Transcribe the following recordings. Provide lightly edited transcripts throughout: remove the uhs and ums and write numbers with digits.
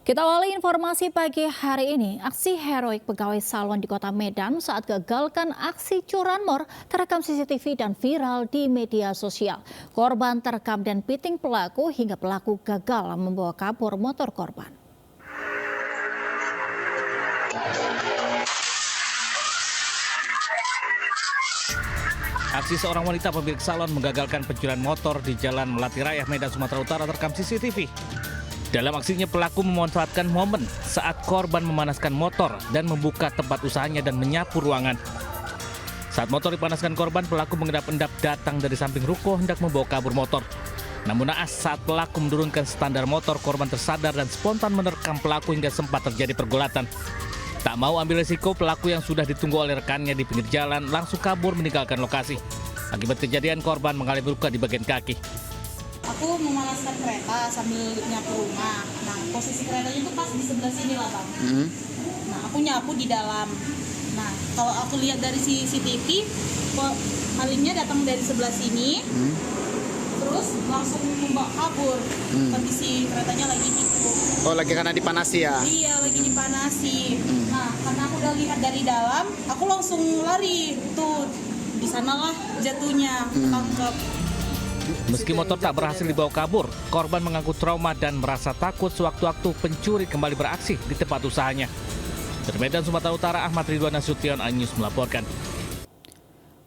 Kita awali informasi pagi hari ini. Aksi heroik pegawai salon di Kota Medan saat gagalkan aksi curanmor terekam CCTV dan viral di media sosial. Korban terekam dan piting pelaku hingga pelaku gagal membawa kabur motor korban. Aksi seorang wanita pemilik salon menggagalkan pencurian motor di Jalan Melati Raya, Medan, Sumatera Utara terekam CCTV. Dalam aksinya pelaku memanfaatkan momen saat korban memanaskan motor dan membuka tempat usahanya dan menyapu ruangan. Saat motor dipanaskan korban, pelaku mengendap-endap datang dari samping ruko hendak membawa kabur motor. Namun naas saat pelaku menurunkan standar motor, korban tersadar dan spontan menerkam pelaku hingga sempat terjadi pergulatan. Tak mau ambil resiko, pelaku yang sudah ditunggu oleh rekannya di pinggir jalan langsung kabur meninggalkan lokasi. Akibat kejadian, korban mengalami luka di bagian kaki. Aku memanaskan kereta sambil nyapu rumah. Nah, posisi keretanya itu pas di sebelah sini lah, Bang. Nah, aku nyapu di dalam. Nah, kalau aku lihat dari CCTV, malingnya datang dari sebelah sini, terus langsung membawa kabur. Kondisi keretanya lagi gitu. Oh, lagi karena dipanasi ya? Iya, lagi dipanasi. Nah, karena aku udah lihat dari dalam, aku langsung lari. Tuh, di sanalah jatuhnya, tangkap. Meski motor tak berhasil dibawa kabur, korban mengaku trauma dan merasa takut sewaktu-waktu pencuri kembali beraksi di tempat usahanya. Dari Medan, Sumatera Utara, Ahmad Ridwan Nasution, iNews melaporkan.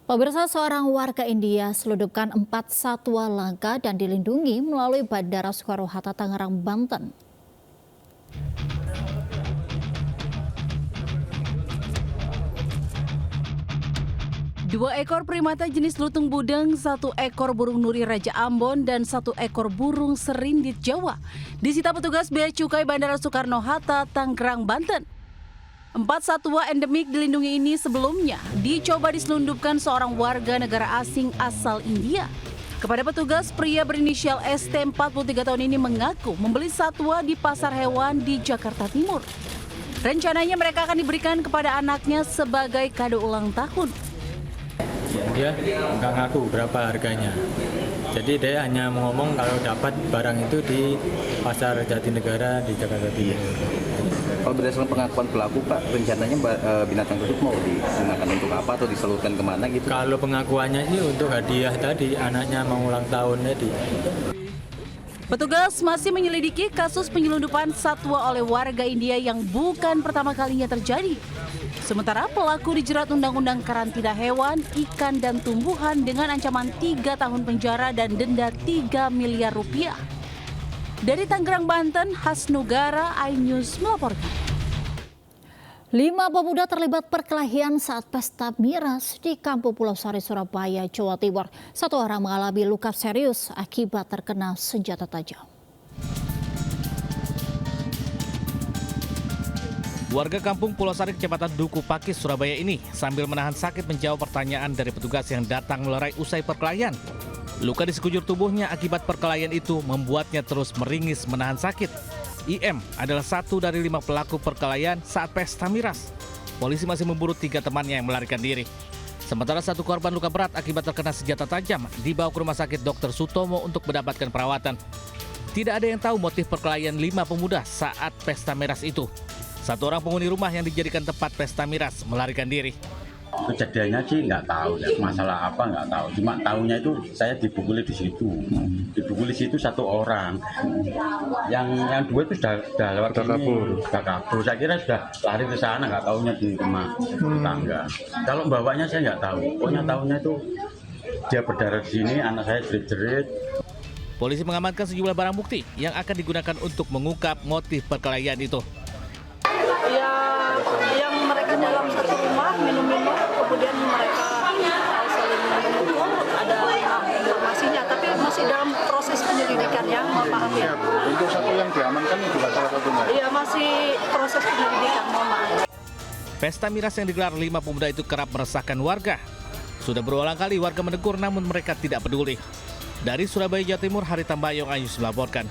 Pemirsa, seorang warga India seludupkan 4 satwa langka dan dilindungi melalui Bandara Soekarno-Hatta, Tangerang, Banten. Dua ekor primata jenis lutung budeng, 1 ekor burung nuri Raja Ambon, dan 1 ekor burung serindit Jawa disita petugas Bea Cukai Bandara Soekarno-Hatta, Tangerang, Banten. 4 satwa endemik dilindungi ini sebelumnya dicoba diselundupkan seorang warga negara asing asal India. Kepada petugas, pria berinisial ST 43 tahun ini mengaku membeli satwa di pasar hewan di Jakarta Timur. Rencananya mereka akan diberikan kepada anaknya sebagai kado ulang tahun. Dia nggak ngaku berapa harganya. Jadi dia hanya ngomong kalau dapat barang itu di pasar Jatinegara di Jakarta Timur. Kalau berdasarkan pengakuan pelaku, Pak, rencananya binatang tersebut mau digunakan untuk apa atau disalurkan kemana gitu? Kalau pengakuannya sih untuk hadiah tadi, anaknya mau ulang tahun tadi. Petugas masih menyelidiki kasus penyelundupan satwa oleh warga India yang bukan pertama kalinya terjadi. Sementara pelaku dijerat Undang-Undang Karantina Hewan, Ikan, dan Tumbuhan dengan ancaman 3 tahun penjara dan denda 3 miliar rupiah. Dari Tangerang, Banten, Hasnugara, iNews melaporkan. 5 pemuda terlibat perkelahian saat pesta miras di Kampung Pulau Sari, Surabaya, Jawa Timur. 1 orang mengalami luka serius akibat terkena senjata tajam. Warga Kampung Pulau Sari, Kecamatan Duku Pakis, Surabaya ini sambil menahan sakit menjawab pertanyaan dari petugas yang datang melerai usai perkelahian. Luka di sekujur tubuhnya akibat perkelahian itu membuatnya terus meringis menahan sakit. IM adalah 1 dari 5 pelaku perkelahian saat pesta miras. Polisi masih memburu 3 temannya yang melarikan diri. Sementara 1 korban luka berat akibat terkena senjata tajam dibawa ke Rumah Sakit Dr. Sutomo untuk mendapatkan perawatan. Tidak ada yang tahu motif perkelahian 5 pemuda saat pesta miras itu. 1 orang penghuni rumah yang dijadikan tempat pesta miras melarikan diri. Kejadiannya sih nggak tahu ya, masalah apa nggak tahu. Cuma tahunya itu saya dipukuli di situ. Dipukuli situ 1 orang. Yang 2 itu sudah lewat sudah kabur. Saya kira sudah lari ke sana, nggak tahunya di rumah tetangga. Kalau bawanya saya nggak tahu. Pokoknya tahunya itu dia berdarah di sini, anak saya jerit-jerit. Polisi mengamankan sejumlah barang bukti yang akan digunakan untuk mengungkap motif perkelahian itu. Ya, yang mereka dalam satu rumah minum-minum, kemudian mereka saling memukul, ada informasinya, tapi masih dalam proses penyelidikan ya, mohon maaf ya. Untuk 1 yang diamankan juga salah satunya? Iya, masih proses penyelidikan, mohon maaf. Pesta miras yang digelar 5 pemuda itu kerap meresahkan warga. Sudah berulang kali warga menegur namun mereka tidak peduli. Dari Surabaya, Jawa Timur, Hari Tambayong, iNews melaporkan.